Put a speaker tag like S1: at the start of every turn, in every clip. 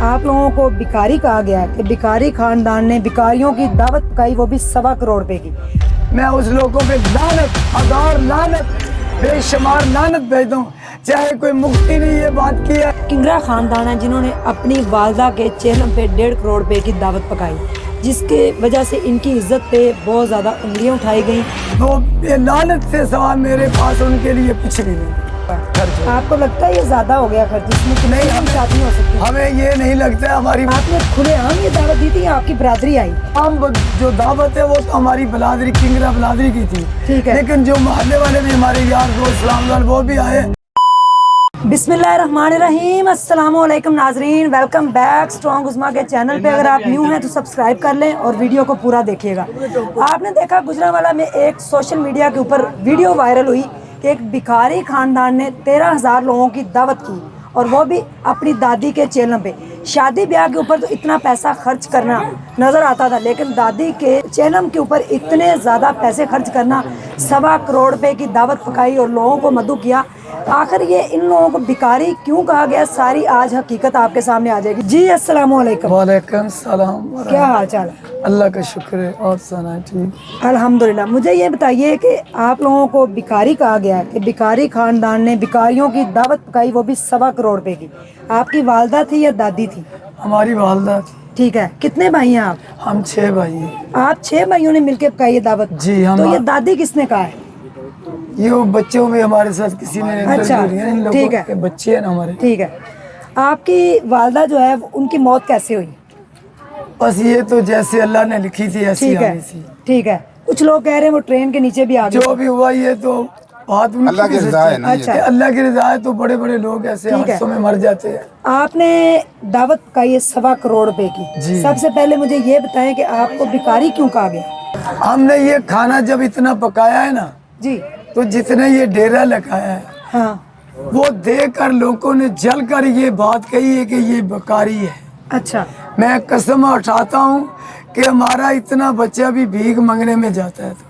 S1: आप लोगों को भिखारी कहा गया है कि भिखारी खानदान ने भिखारियों की दावत पकाई, वो भी 1.25 करोड़ रुपए की।
S2: मैं उस लोगों पे लानत, हजार लानत, बेशुमार लानत भेज दूं, चाहे कोई मुफ्ती ने ये बात की है।
S1: किंगरा खानदान है जिन्होंने अपनी वालदा के चेहरे पे 1.5 करोड़ रुपए की दावत पकाई, जिसके वजह से इनकी इज्जत पे बहुत ज़्यादा उंगलियां उठाई गई।
S2: तो ये लानत से सवाल मेरे पास उनके लिए कुछ भी नहीं।
S1: आपको लगता है ये ज़्यादा हो गया खर्च, इसमें कि नहीं हम शादी हो सकती है?
S2: हमें ये नहीं लगता है। हमारी
S1: आपने खुलेआम ये दावत दी थी या आपकी बरादरी आई?
S2: आम जो दावत है वो तो हमारी बिलादरी, किंगरा बिलादरी की थी।
S1: ठीक है,
S2: लेकिन जो मोहल्ले वाले भी हमारे यार दोस्त सलाम वो भी आए।
S1: बिस्मिल्लाहिर्रहमानिर्रहीम, अस्सलाम वालेकुम नाजरीन, वेलकम बैक स्ट्रॉन्ग उज़्मा के चैनल पे। अगर आप न्यू हैं तो सब्सक्राइब कर लें और वीडियो को पूरा देखिएगा। आपने देखा गुजरांवाला में एक सोशल मीडिया के ऊपर वीडियो वायरल हुई कि एक भिखारी खानदान ने 13,000 लोगों की दावत की, और वो भी अपनी दादी के चेहरे पे। शादी ब्याह के ऊपर तो इतना पैसा खर्च करना नज़र आता था, लेकिन दादी के चेहरे के ऊपर इतने ज़्यादा पैसे खर्च करना, 1.25 करोड़ रुपए की दावत पकाई और लोगों को मदऊ किया। आखिर ये इन लोगों को भिखारी क्यों कहा गया, सारी आज हकीकत आपके सामने आ जाएगी। जी अस्सलाम वालेकुम।
S2: वालेकुम सलाम।
S1: क्या हाल चाल है?
S2: अल्लाह का शुक्र है, और सुना ठीक
S1: अल्हम्दुलिल्लाह। मुझे ये बताइए कि आप लोगों को भिखारी कहा गया है कि भिखारी खानदान ने भिखारियों की दावत पकाई, वो भी 1.25 करोड़ रुपए की। आपकी वालदा थी या दादी थी?
S2: हमारी वालदा थी।
S1: ठीक है, कितने भाई हैं आप?
S2: हम 6 भाई हैं।
S1: आप 6 भाइयों ने मिलकर पकाई ये दावत?
S2: जी हम।
S1: तो ये दादी किसने कहा है?
S2: ये बच्चों में हमारे साथ किसी ने
S1: अच्छा,
S2: इन लोगों
S1: ठीक है।
S2: के बच्चे हैं ना हमारे।
S1: ठीक है, आपकी वालदा जो है उनकी मौत कैसे हुई?
S2: बस ये तो जैसे अल्लाह ने लिखी थी ऐसी
S1: ठीक है,
S2: आनी थी।
S1: ठीक है। कुछ लोग कह रहे हैं वो ट्रेन के नीचे भी आ गए।
S2: जो भी हुआ ये तो बात
S3: अल्लाह की रज़ा है ना।
S1: अच्छा,
S2: अल्लाह की रज़ा है। तो बड़े बड़े लोग ऐसे
S1: ठीक है।
S2: हादसों में मर जाते हैं।
S1: आपने दावत पकाई है 1.25 करोड़ रुपए की।
S2: जी।
S1: सबसे पहले मुझे ये बताएं कि आपको भिखारी क्यों कहा गया?
S2: हमने ये खाना जब इतना पकाया है ना,
S1: जी
S2: तो जितने ये डेरा लगाया है,
S1: हाँ,
S2: वो देखकर लोगों ने जल कर ये बात कही है कि ये बकारी है।
S1: अच्छा,
S2: मैं कसम उठाता हूँ कि हमारा इतना बच्चा भी भीख मांगने में जाता है। तो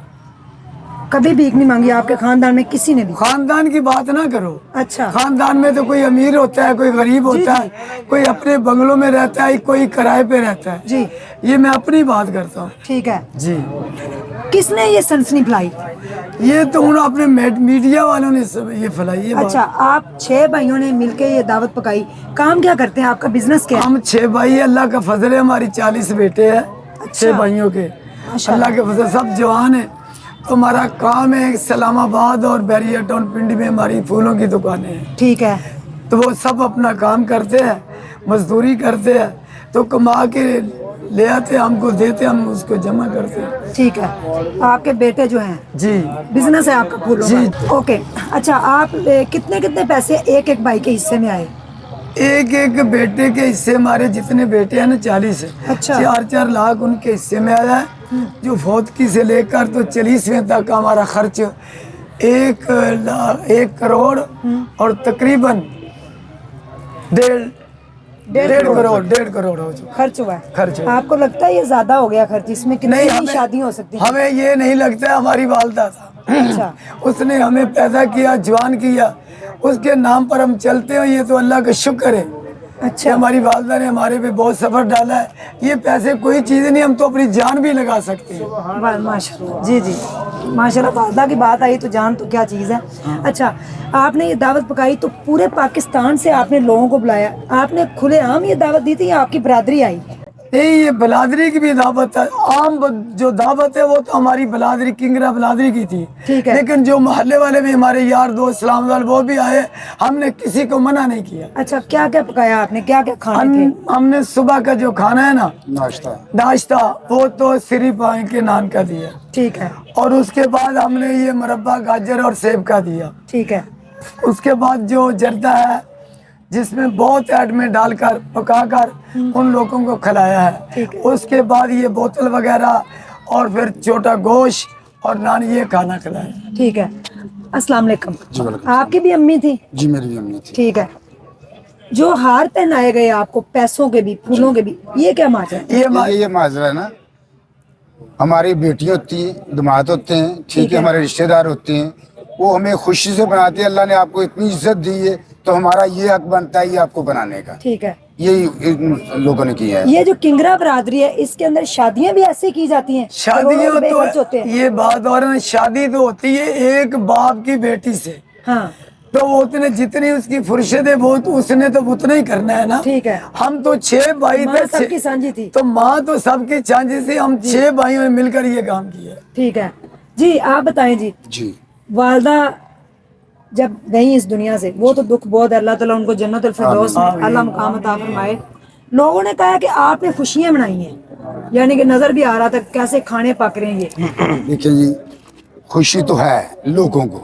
S1: कभी भीख नहीं मांगी आपके खानदान में किसी ने भी?
S2: खानदान की बात ना करो।
S1: अच्छा,
S2: खानदान में तो कोई अमीर होता है, कोई गरीब होता है, कोई अपने बंगलों में रहता है, कोई किराए पे रहता है।
S1: जी,
S2: ये मैं अपनी बात करता हूँ।
S1: ठीक है।
S2: जी,
S1: किसने ये सनसनी फैलाई?
S2: ये तो उन अपने मीडिया वालों ने सब ये फैलाई है बात।
S1: अच्छा, आप 6 भाइयों ने मिलके ये दावत पकाई। काम क्या करते हैं, आपका बिजनेस क्या है?
S2: हम 6 भाई है, अल्लाह का फजल है। हमारी 40 बेटे हैं। 6 भाइयों के अल्लाह के फजल सब जवान है। तो हमारा काम है इस्लामाबाद और बैरिया टाउन पिंडी में हमारी फूलों की दुकानें हैं।
S1: ठीक है,
S2: तो वो सब अपना काम करते हैं, मजदूरी करते हैं, तो कमा के ले आते, हमको देते, हम उसको जमा करते हैं।
S1: ठीक है। आपके बेटे जो हैं,
S2: जी,
S1: बिजनेस है आपका फूलों
S2: जी।
S1: का? ओके। अच्छा, आप कितने कितने पैसे एक एक भाई के हिस्से में आए?
S2: एक एक बेटे के हिस्से हमारे जितने बेटे हैं ना 40 है।
S1: अच्छा।
S2: 4-4 लाख उनके हिस्से में आया है। जो फौतकी से लेकर तो 40वें तक हमारा खर्च 1 करोड़ और तकरीबन 1.5 करोड़ हो चुका
S1: खर्च हुआ है।
S2: खर्च।
S1: आपको लगता है ये ज्यादा हो गया खर्च? इसमें कितनी शादी हो सकती है?
S2: हमें ये नहीं लगता है। हमारी वालदा था,
S1: अच्छा,
S2: उसने हमें पैदा किया, जवान किया, उसके नाम पर हम चलते हैं। ये तो अल्लाह का शुक्र है।
S1: अच्छा,
S2: हमारी वालदा ने हमारे पे बहुत सफर डाला है। ये पैसे कोई चीज़ नहीं, हम तो अपनी जान भी लगा सकते हैं।
S1: माशाल्लाह। जी जी, माशाल्लाह। वालदा की बात आई तो जान तो क्या चीज़ है। अच्छा, आपने ये दावत पकाई तो पूरे पाकिस्तान से आपने लोगों को बुलाया, आपने खुलेआम ये दावत दी थी या आपकी बरादरी आई?
S2: नहीं, ये बिलादरी की भी दावत है। आम जो दावत है वो तो हमारी बिलादरी, किंगरा बिलादरी की थी।
S1: ठीक है।
S2: लेकिन जो मोहल्ले वाले भी हमारे यार दोस्त सलाम वो भी आए, हमने किसी को मना नहीं किया।
S1: अच्छा, क्या क्या पकाया आपने, क्या क्या खाने थे?
S2: हमने सुबह का जो खाना है ना,
S3: नाश्ता
S2: वो तो सिरी पानी के नान का दिया।
S1: ठीक है,
S2: और उसके बाद हमने ये मुरब्बा गाजर और सेब का दिया।
S1: ठीक है,
S2: उसके बाद जो जर्दा है जिसमें बहुत आइटमें डालकर पकाकर उन लोगों को खिलाया है। उसके बाद ये बोतल वगैरह और फिर छोटा गोश्त और नान, ये खाना खिलाया।
S1: ठीक है। अस्सलाम वालेकुम।
S3: जी वालेकुम।
S1: आपकी भी अम्मी थी?
S3: जी मेरी भी अम्मी थी।
S1: ठीक है। जो हार पहनाए गए आपको, पैसों के भी फूलों के भी, ये क्या माजरा है?
S3: ये माजरा है ना, हमारी बेटी होती हैं, दामाद होते हैं, ठीक है, हमारे रिश्तेदार होते हैं, वो हमें खुशी से बनाते हैं। अल्लाह ने आपको इतनी इज्जत दी है तो हमारा ये हक बनता है ये आपको बनाने का।
S1: ठीक है,
S3: यही इन लोगों ने किया है।
S1: ये जो किंगरा बरादरी है, इसके अंदर शादियां भी ऐसे की जाती हैं?
S2: शादियां
S1: करोड़ों रुपए खर्च होते
S2: तो
S1: हैं।
S2: ये बात और है, शादी तो होती है एक बाप की बेटी से,
S1: हाँ
S2: तो वो उतने जितनी उसकी फुर्सत है वो तो उसने तो उतना ही करना है ना।
S1: ठीक है।
S2: हम तो 6 भाई
S1: माँ
S2: थे,
S1: सबकी साझी थी।
S2: तो माँ तो सबकी चांदी से, हम 6 भाइयों ने मिलकर ये काम किया।
S1: ठीक है जी, आप बताएं जी।
S3: जी
S1: वालदा जब गई इस दुनिया से, वो तो दुख बहुत है, अल्लाह ताला उनको जन्नतुल फिरदौस में अल्लाह मुकाम अता फरमाए। लोगों ने कहा कि आपने खुशियां मनाई हैं, यानी कि नजर भी आ रहा था कैसे खाने पक रहे हैं ये।
S3: देखिए जी, खुशी तो है लोगों को,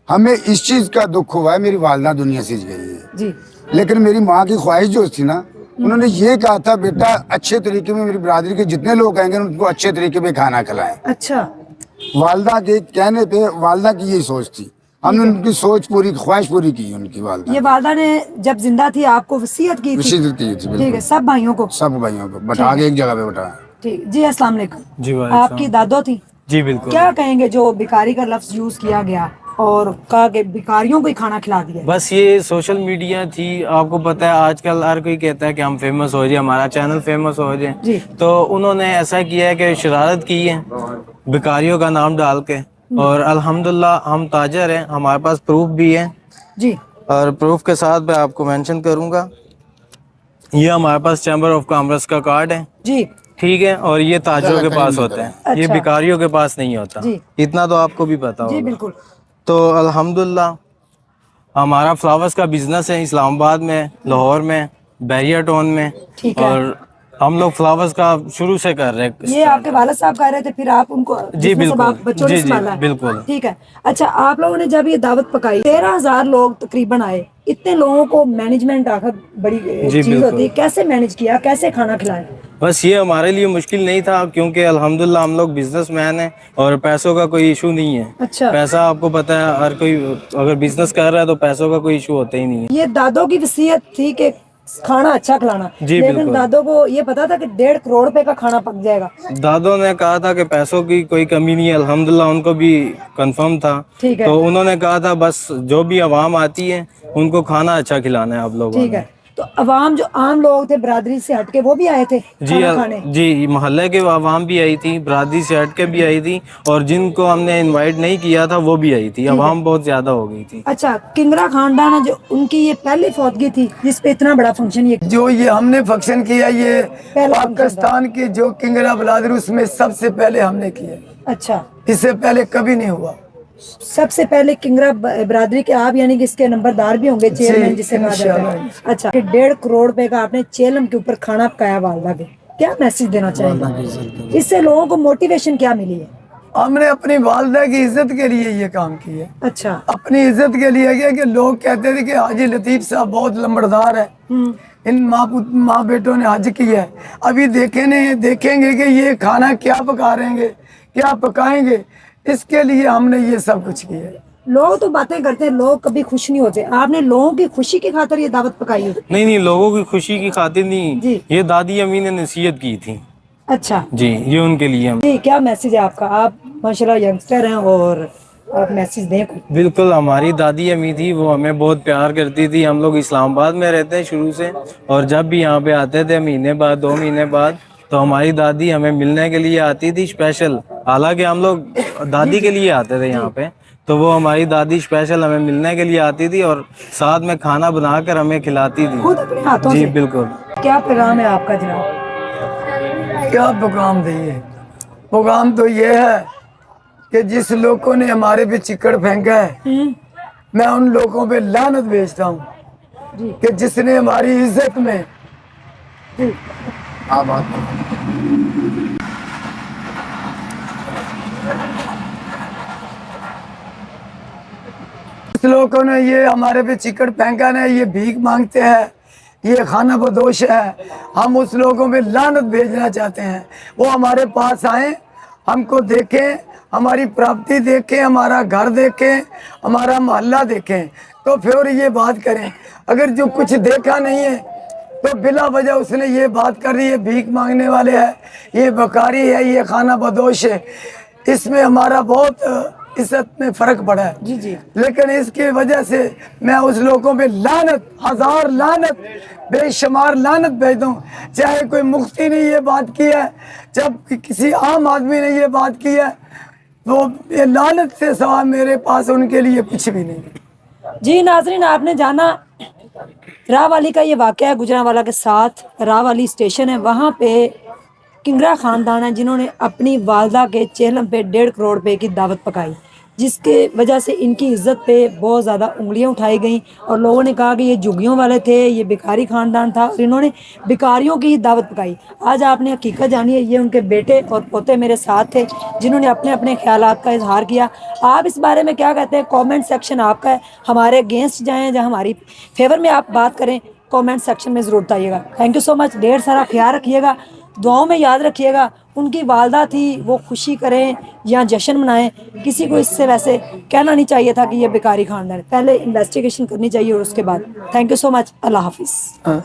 S3: हमें इस चीज का दुख हुआ है, मेरी वालदा दुनिया से गई है,
S1: जी
S3: लेकिन मेरी माँ की ख्वाहिश जो थी ना, उन्होंने ये कहा था बेटा अच्छे तरीके में मेरी बिरादरी के जितने लोग आएंगे उनको अच्छे तरीके में खाना खिलाएं।
S1: अच्छा
S3: वालदा के कहने पे वालदा की यही सोच थी, हमने उनकी सोच पूरी, ख्वाहिश पूरी की उनकी वालदा।
S1: ये वालदा ने जब जिंदा थी आपको वसीयत की थी?
S3: वसीयत की थी,
S1: ठीक है,
S3: बिल्कुल
S1: सब भाइयों को?
S3: सब भाइयों को बैठा के एक जगह पे बैठा।
S1: ठीक जी, अस्सलाम वालेकुम।
S4: जी वालेकुम।
S1: आपकी दादो थी?
S4: जी बिल्कुल।
S1: क्या कहेंगे जो भिखारी का लफ्ज यूज किया गया और कहा कि भिखारियों को ही खाना खिला दिया?
S4: बस ये सोशल मीडिया थी, आपको पता है आजकल हर कोई कहता है कि हम फेमस हो जाए, हमारा चैनल फेमस हो
S1: जी।
S4: जाए, तो उन्होंने ऐसा किया है कि शरारत की है भिखारियों का नाम डाल के, और अल्हम्दुलिल्लाह हम ताजर हैं, हमारे पास प्रूफ भी है,
S1: जी
S4: और प्रूफ के साथ मैं आपको मेंशन करूंगा। ये हमारे पास चैम्बर ऑफ कॉमर्स का कार्ड है,
S1: जी
S4: ठीक है, और ये ताजरों के पास होता है, ये
S1: अच्छा।
S4: भिखारियों के पास नहीं होता,
S1: जी।
S4: इतना तो आपको भी पता
S1: जी
S4: होगा।
S1: बिल्कुल।
S4: तो अल्हम्दुलिल्लाह हमारा फ्लावर्स का बिजनेस है इस्लामाबाद में, लाहौर में, बैरिया टाउन में,
S1: ठीक है।
S4: और हम लोग फ्लावर्स का शुरू से कर रहे हैं।
S1: ये आपके वालिद साहब कह रहे थे, फिर आप उनको
S4: जी,
S1: business अब
S4: बिल्कुल।
S1: आप बच्चों ने
S4: जी, जी,
S1: संभाला है।
S4: बिल्कुल।
S1: ठीक है। अच्छा, आप लोगों ने जब ये दावत पकाई, 13,000 लोग तकरीबन आए, इतने लोगों को मैनेजमेंट आखिर बड़ी चीज
S4: बिल्कुल।
S1: होती है, कैसे मैनेज किया, कैसे खाना खिलाया?
S4: बस ये हमारे लिए मुश्किल नहीं था, क्योंकि अल्हम्दुलिल्लाह हम लोग बिजनेसमैन हैं और पैसों का कोई इशू नहीं है।
S1: अच्छा।
S4: पैसा आपको पता है, हर कोई अगर बिजनेस कर रहा है तो पैसों का कोई इशू होता ही नहीं है।
S1: ये दादों की वसीयत थी कि खाना अच्छा खिलाना,
S4: जी,
S1: लेकिन
S4: बिल्कुल।
S1: दादों को ये पता था कि 1.5 करोड़ रुपए का खाना पक जाएगा।
S4: दादों ने कहा था कि पैसों की कोई कमी नहीं है, अल्हम्दुलिल्लाह उनको भी कंफर्म था।
S1: ठीक है।
S4: तो उन्होंने कहा था बस जो भी आवाम आती है उनको खाना अच्छा खिलाना है आप लोगों
S1: ठीक
S4: ने।
S1: है। तो अवाम जो आम लोग थे बरादरी से हटके, वो भी आए थे
S4: जी
S1: खाना खाने?
S4: जी, मोहल्ले के आवाम भी आई थी, बरादरी से हट के भी आई थी, और जिनको हमने इनवाइट नहीं किया था वो भी आई थी, आवाम बहुत ज्यादा हो गई थी।
S1: अच्छा, किंगरा खानदान है जो, उनकी ये पहली फौतगी थी जिस पे इतना बड़ा फंक्शन ये?
S2: जो ये हमने फंक्शन किया, ये
S1: पहला
S2: पाकिस्तान की जो किंगरा बरादरी, उसमें सबसे पहले हमने किया,
S1: अच्छा,
S2: इससे पहले कभी नहीं हुआ।
S1: सबसे पहले किंगरा बरादरी के आप यानी कि इसके नंबरदार भी होंगे, चेयरमैन जिसे कहा जाता है।
S2: इंशाल्लाह।
S1: अच्छा, कि 1.5 करोड़ रुपए का आपने चेलम के ऊपर खाना पकाया वालदा के, क्या मैसेज देना चाहेंगे? इससे लोगों को मोटिवेशन क्या मिली है?
S2: हमने अपनी वालदा की इज्जत के लिए ये काम किया,
S1: अच्छा।
S2: अपनी इज्जत के लिए क्या कि लोग कहते थे कि हाजी लतीफ साहब बहुत लंबड़दार है, इन माँ बेटों ने हज किया है, अभी देखेंगे कि ये खाना क्या पका रहेंगे, क्या पकाएंगे, इसके लिए हमने ये सब कुछ किया है।
S1: लोग तो बातें करते हैं, लोग कभी खुश नहीं होते, आपने लोगों की खुशी की खातिर ये दावत पकाई है?
S4: नहीं नहीं, लोगों की खुशी की खातिर नहीं,
S1: जी।
S4: ये दादी अम्मी ने नसीहत की थी।
S1: अच्छा
S4: जी, ये उनके लिए हम।
S1: जी, क्या मैसेज है आपका? आप माशाल्लाह यंगस्टर हैं और आप मैसेज दें कोई।
S4: बिल्कुल, हमारी दादी अम्मी थी, वो हमें बहुत प्यार करती थी। हम लोग इस्लामाबाद में रहते हैं शुरू से, और जब भी यहाँ पे आते थे महीने बाद 2 महीने बाद, तो हमारी दादी हमें मिलने के लिए आती थी स्पेशल। हालांकि हम लोग दादी के लिए आते थे यहाँ पे, तो वो हमारी दादी स्पेशल हमें मिलने के लिए आती थी और साथ में खाना बनाकर हमें खिलाती थी।
S1: खुद अपने हाथों
S4: जी
S1: से?
S4: बिल्कुल।
S1: क्या पैगाम है आपका जनाब?
S2: क्या पैगाम दिए? पैगाम तो ये है कि जिस लोगों ने हमारे पे चिकड़ फेंका है, मैं उन लोगों पे लानत भेजता हूँ
S1: जी
S2: कि जिसने हमारी इज्जत में
S1: जी
S3: हाँ बात
S2: जिस लोगों ने ये हमारे पे चिकड़ फेंका है, ये भीख मांगते हैं, ये खाना बदोश है, हम उस लोगों पे लानत भेजना चाहते हैं। वो हमारे पास आए, हमको देखें, हमारी प्राप्ति देखें, हमारा घर देखें, हमारा मोहल्ला देखें, तो फिर ये बात करें। अगर जो कुछ देखा नहीं है तो बिला वजह उसने ये बात कर रही है, भीख मांगने वाले हैं, ये बकारी है, ये खाना बदोश है, इसमें हमारा बहुत इज्जत में फर्क पड़ा है।
S1: जी जी
S2: लेकिन इसकी वजह से मैं उस लोगों पे लानत, हजार लानत, बेशुमार लानत भेज दूं। चाहे कोई मुफ्ती ने ये बात की है, जब किसी आम आदमी ने ये बात की है, तो ये लानत से सवा मेरे पास उनके लिए कुछ भी नहीं।
S1: जी नाजरीन, आपने जाना राहवाली का ये वाक़या है गुजरांवाला के साथ। राहवाली स्टेशन है, वहाँ पे किंगरा ख़ानदान है जिन्होंने अपनी वालदा के चेहलम पे 1.5 करोड़ रुपए की दावत पकाई, जिसके वजह से इनकी इज़्ज़त पे बहुत ज़्यादा उंगलियां उठाई गईं और लोगों ने कहा कि ये झुग्गियों वाले थे, ये भिखारी ख़ानदान था और इन्होंने भिखारियों की ही दावत पकाई। आज आपने हकीकत जानी है। ये उनके बेटे और पोते मेरे साथ थे जिन्होंने अपने अपने ख्यालात का इजहार किया। आप इस बारे में क्या कहते हैं? कमेंट सेक्शन आपका है। हमारे अगेंस्ट जाएँ या हमारी फेवर में आप बात करें, कमेंट सेक्शन में ज़रूर बताइएगा। Thank you so much. ढेर सारा ख्याल रखिएगा, दुआओं में याद रखिएगा। उनकी वालदा थी, वो खुशी करें या जश्न मनाएं, किसी को इससे वैसे कहना नहीं चाहिए था कि ये बेकारी खानदान है। पहले इन्वेस्टिगेशन करनी चाहिए और उसके बाद। Thank you so much. अल्लाह हाफिज़।